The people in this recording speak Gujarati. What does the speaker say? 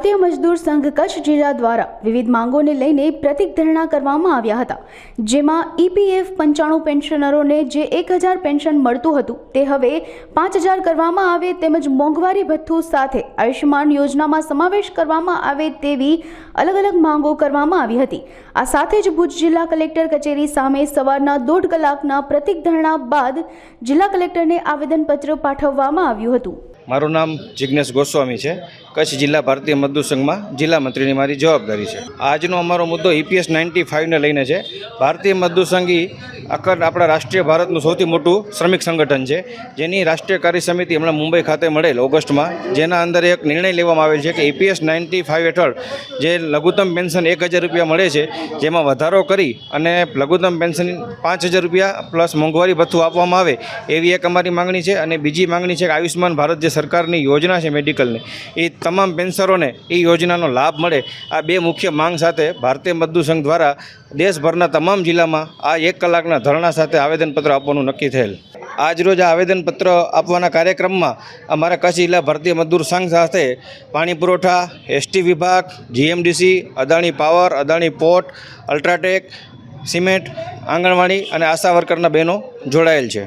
ભારતીય મજદૂર સંઘ કચ્છ જિલ્લા દ્વારા વિવિધ માંગોને લઈને પ્રતિક ધરણા કરવામાં આવ્યા હતા, જેમાં EPF 95 પેન્શનરોને જે 1000 પેન્શન મળતું હતું તે હવે 5000 કરવામાં આવે તેમજ મોંઘવારી ભથ્થું સાથે આયુષ્યમાન યોજનામાં સમાવેશ કરવામાં આવે તેવી અલગ અલગ માંગો કરવામાં આવી હતી। આ સાથે જ ભુજ જિલ્લા કલેક્ટર કચેરી સામે સવારના 1.5 કલાકના પ્રતિક ધરણા બાદ જિલ્લા કલેક્ટરને આવેદનપત્ર પાઠવવામાં આવ્યું હતું। મારું નામ જિગ્નેશ ગોસ્વામી છે। કચ્છ જિલ્લા ભારતીય મજદૂર સંઘમાં જિલ્લા મંત્રીની મારી જવાબદારી છે। આજનો અમારો મુદ્દો EPS 95 ને લઈને છે। ભારતીય મજદૂર સંઘ આપણા રાષ્ટ્રીય ભારતનું સૌથી મોટું શ્રમિક સંગઠન છે, જેની રાષ્ટ્રીય કાર્ય સમિતિ હમણાં મુંબઈ ખાતે મળેલ ઓગસ્ટમાં, જેના અંદર એક નિર્ણય લેવામાં આવેલ છે કે EPS 95 હેઠળ જે લઘુત્તમ પેન્શન 1000 રૂપિયા મળે છે, જેમાં વધારો કરી અને લઘુત્તમ પેન્શન 5000 રૂપિયા પ્લસ મોંઘવારી ભથ્થું આપવામાં આવે એવી એક અમારી માંગણી છે। અને બીજી માંગણી છે કે આયુષ્યમાન ભારત જે સરકારની યોજના છે મેડિકલની, એ તમામ પેન્શનરોને એ યોજનાનો લાભ મળે। આ બે મુખ્ય માંગ સાથે ભારતીય મજદૂર સંઘ દ્વારા દેશભરના તમામ જિલ્લામાં આ 1 કલાકના ધરણા સાથે આવેદનપત્ર આપવાનું નક્કી થયેલ। આજરોજ આ આવેદનપત્ર આપવાના કાર્યક્રમમાં અમારા કચ્છ જિલ્લા ભારતીય મજદૂર સંઘ સાથે પાણી પુરવઠા, ST વિભાગ, GMDC, Adani power, Adani port, UltraTech, cement, anganwadi અને આશા વર્કરના બહેનો જોડાયેલ છે।